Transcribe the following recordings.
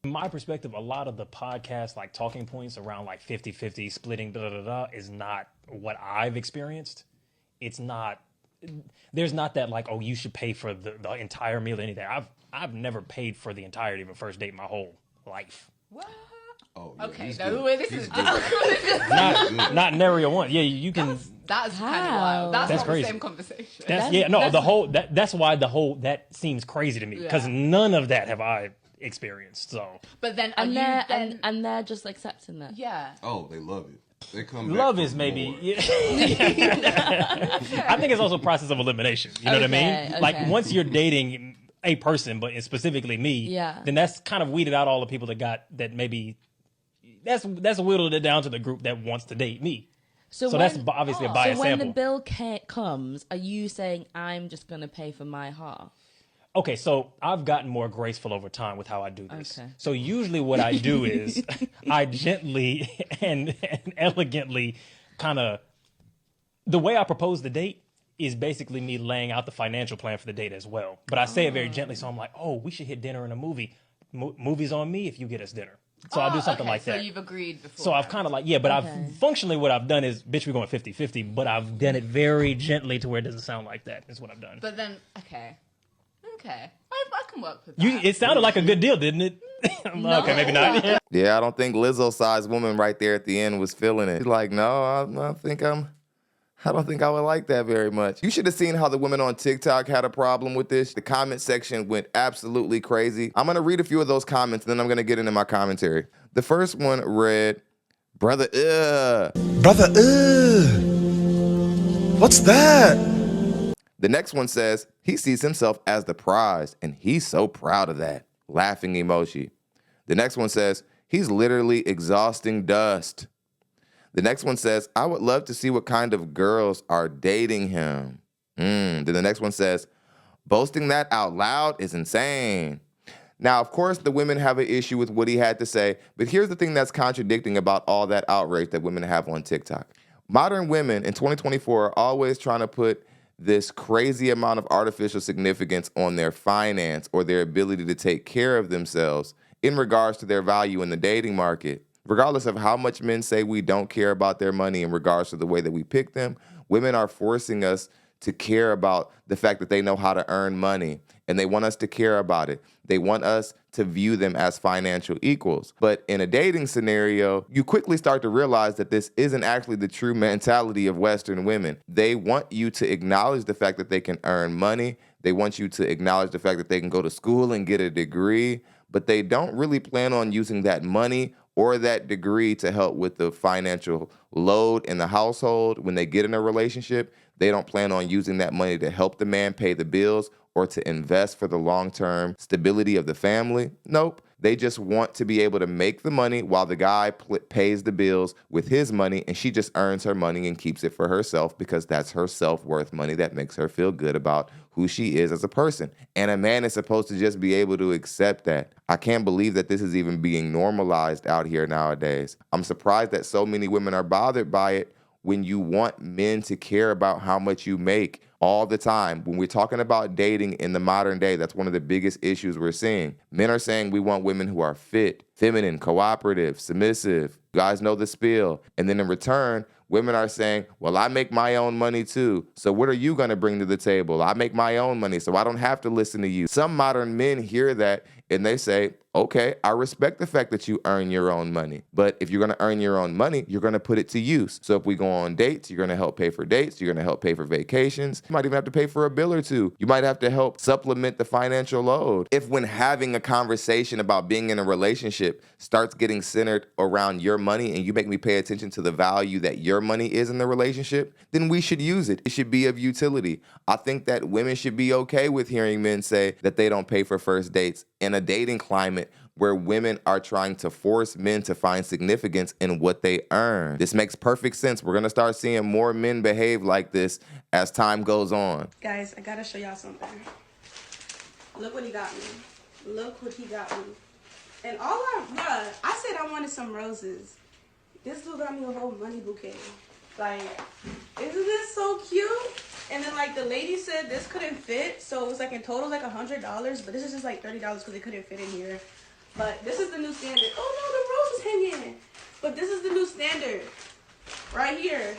From my perspective, a lot of the podcast like talking points around like 50-50 splitting is not what I've experienced. It's not. There's not that like, oh, you should pay for the entire meal or anything. I've never paid for the entirety of a first date my whole life. What? Oh, yeah, okay, no way. This is not nary one. Yeah, you can. That's kind of wild. That's not crazy. The same conversation. That's why that seems crazy to me because none of that have I experienced. So, but then and they're just accepting that. Yeah. Oh, they love it. They come back. Love is maybe. Yeah. I think it's also a process of elimination. You know what I mean? Okay. Like once you're dating a person, but specifically me, then that's kind of weeded out all the people that maybe that's whittled it down to the group that wants to date me. So that's obviously a biased sample. So when the bill comes, are you saying I'm just going to pay for my half? Okay, so I've gotten more graceful over time with how I do this. Okay. So usually what I do is I gently and elegantly kind of, the way I propose the date is basically me laying out the financial plan for the date as well. But I say it very gently, so I'm like, oh, we should hit dinner and a movie. Movie's on me if you get us dinner. So I'll do something like that. So you've agreed before. So I've kind of like, but I've functionally what I've done is, bitch, we're going 50-50, but I've done it very gently to where it doesn't sound like that is what I've done. But then, okay. I can work with that. It sounded like a good deal, didn't it? No. Okay, maybe not. Yeah, I don't think Lizzo-sized woman right there at the end was feeling it. She's like, no, I don't think I would like that very much. You should have seen how the women on TikTok had a problem with this. The comment section went absolutely crazy. I'm going to read a few of those comments, and then I'm going to get into my commentary. The first one read, Brother, what's that? The next one says, he sees himself as the prize, and he's so proud of that. Laughing emoji. The next one says, he's literally exhausting dust. The next one says, I would love to see what kind of girls are dating him. Then the next one says, boasting that out loud is insane. Now, of course, the women have an issue with what he had to say, but here's the thing that's contradicting about all that outrage that women have on TikTok. Modern women in 2024 are always trying to put this crazy amount of artificial significance on their finance or their ability to take care of themselves in regards to their value in the dating market. Regardless of how much men say we don't care about their money in regards to the way that we pick them, women are forcing us to care about the fact that they know how to earn money, and they want us to care about it. They want us to view them as financial equals. But in a dating scenario, you quickly start to realize that this isn't actually the true mentality of Western women. They want you to acknowledge the fact that they can earn money. They want you to acknowledge the fact that they can go to school and get a degree, but they don't really plan on using that money or that degree to help with the financial load in the household. When they get in a relationship, they don't plan on using that money to help the man pay the bills or to invest for the long-term stability of the family. Nope. They just want to be able to make the money while the guy pays the bills with his money, and she just earns her money and keeps it for herself because that's her self-worth money that makes her feel good about who she is as a person. And a man is supposed to just be able to accept that. I can't believe that this is even being normalized out here nowadays. I'm surprised that so many women are bothered by it when you want men to care about how much you make all the time. When we're talking about dating in the modern day, that's one of the biggest issues we're seeing. Men are saying we want women who are fit, feminine, cooperative, submissive. You guys know the spiel. And then in return, women are saying, well, I make my own money too. So what are you going to bring to the table? I make my own money, so I don't have to listen to you. Some modern men hear that and they say, okay, I respect the fact that you earn your own money. But if you're going to earn your own money, you're going to put it to use. So if we go on dates, you're going to help pay for dates. You're going to help pay for vacations. You might even have to pay for a bill or two. You might have to help supplement the financial load. If when having a conversation about being in a relationship starts getting centered around your money and you make me pay attention to the value that your money is in the relationship, then we should use it. It should be of utility. I think that women should be okay with hearing men say that they don't pay for first dates in a dating climate where women are trying to force men to find significance in what they earn. This makes perfect sense. We're going to start seeing more men behave like this as time goes on. Guys, I got to show y'all something. Look what he got me. Look what he got me. And I said I wanted some roses. This dude got me a whole money bouquet. Like, isn't this so cute? And then, like, the lady said this couldn't fit, so it was, like, in total, like, $100, but this is just, like, $30 because it couldn't fit in here. But this is the new standard. Oh no, the rose is hanging. But this is the new standard. Right here.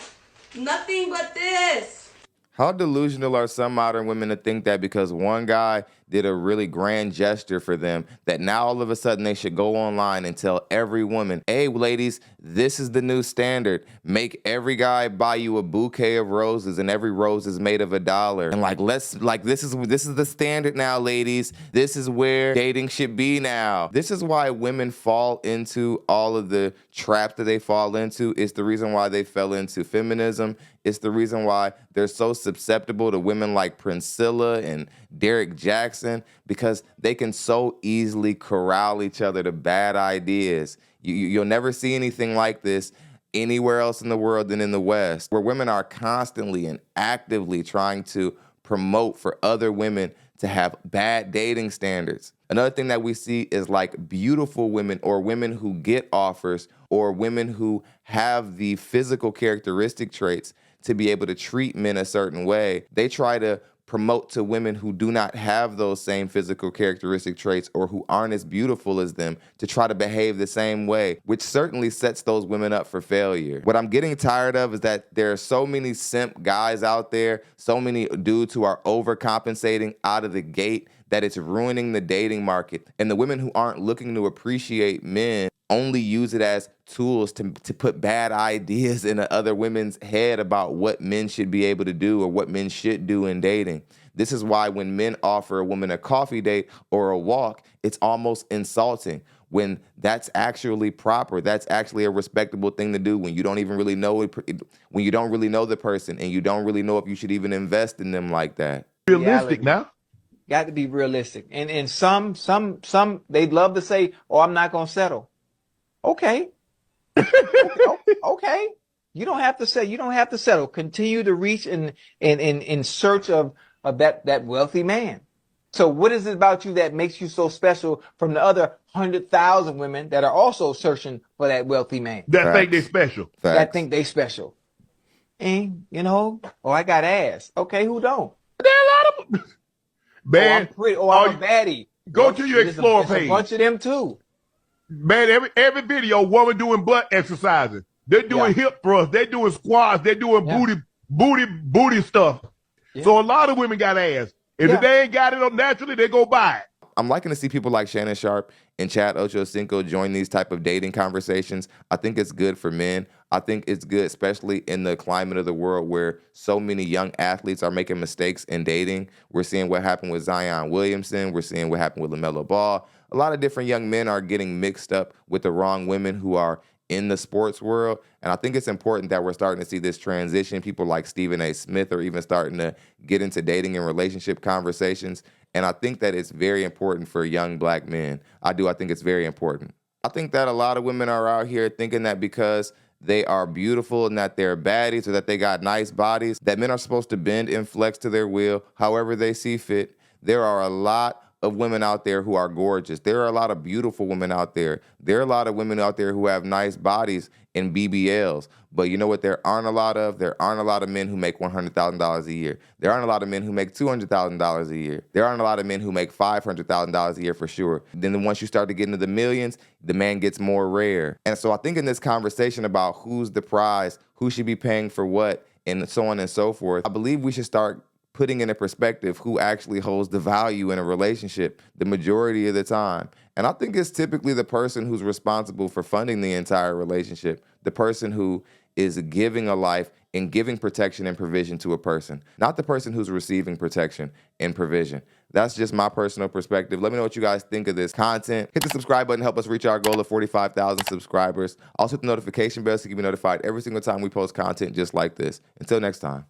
Nothing but this. How delusional are some modern women to think that because one guy did a really grand gesture for them, that now all of a sudden they should go online and tell every woman, hey, ladies, this is the new standard. Make every guy buy you a bouquet of roses, and every rose is made of $1. And this is the standard now, ladies. This is where dating should be now. This is why women fall into all of the traps that they fall into. It's the reason why they fell into feminism. It's the reason why they're so susceptible to women like Priscilla and Derek Jackson, because they can so easily corral each other to bad ideas. You'll never see anything like this anywhere else in the world than in the West, where women are constantly and actively trying to promote for other women to have bad dating standards. Another thing that we see is like beautiful women, or women who get offers, or women who have the physical characteristic traits to be able to treat men a certain way. They try to promote to women who do not have those same physical characteristic traits, or who aren't as beautiful as them, to try to behave the same way, which certainly sets those women up for failure. What I'm getting tired of is that there are so many simp guys out there, so many dudes who are overcompensating out of the gate, that it's ruining the dating market. And the women who aren't looking to appreciate men only use it as tools to put bad ideas in other women's head about what men should be able to do or what men should do in dating. This is why when men offer a woman a coffee date or a walk, it's almost insulting, when that's actually proper. That's actually a respectable thing to do when you don't even really know it, when you don't really know the person, and you don't really know if you should even invest in them like that. Realistic now. Got to be realistic. And some they'd love to say, oh, I'm not going to settle. Okay. Okay. You don't have to settle. Continue to reach in search of that wealthy man. So what is it about you that makes you so special from the other 100,000 women that are also searching for that wealthy man? That think they special. That think they special. And, I got ass. Okay, who don't? There are a lot of them. Man, I'm pretty. I'm a baddie. Go to your Explore page. A bunch of them too. Man, every video, woman doing butt exercising. They're doing hip thrusts. They're doing squats. They're doing booty stuff. Yeah. So a lot of women got ass. If they ain't got it naturally, they go buy it. I'm liking to see people like Shannon Sharp and Chad Ochocinco join these type of dating conversations. I think it's good for men. I think it's good, especially in the climate of the world where so many young athletes are making mistakes in dating. We're seeing what happened with Zion Williamson. We're seeing what happened with LaMelo Ball. A lot of different young men are getting mixed up with the wrong women who are in the sports world. And I think it's important that we're starting to see this transition. People like Stephen A. Smith are even starting to get into dating and relationship conversations. And I think that it's very important for young black men. I think it's very important. I think that a lot of women are out here thinking that because they are beautiful and that they're baddies or that they got nice bodies, that men are supposed to bend and flex to their will however they see fit. There are a lot of women out there who are gorgeous. There are a lot of beautiful women out there. There are a lot of women out there who have nice bodies in BBLs. But you know what there aren't a lot of? There aren't a lot of men who make $100,000 a year. There aren't a lot of men who make $200,000 a year. There aren't a lot of men who make $500,000 a year for sure. Then once you start to get into the millions, the man gets more rare. And so I think in this conversation about who's the prize, who should be paying for what, and so on and so forth, I believe we should start putting into perspective who actually holds the value in a relationship the majority of the time. And I think it's typically the person who's responsible for funding the entire relationship, the person who is giving a life and giving protection and provision to a person, not the person who's receiving protection and provision. That's just my personal perspective. Let me know what you guys think of this content. Hit the subscribe button, help us reach our goal of 45,000 subscribers. Also hit the notification bell so you can be notified every single time we post content just like this. Until next time.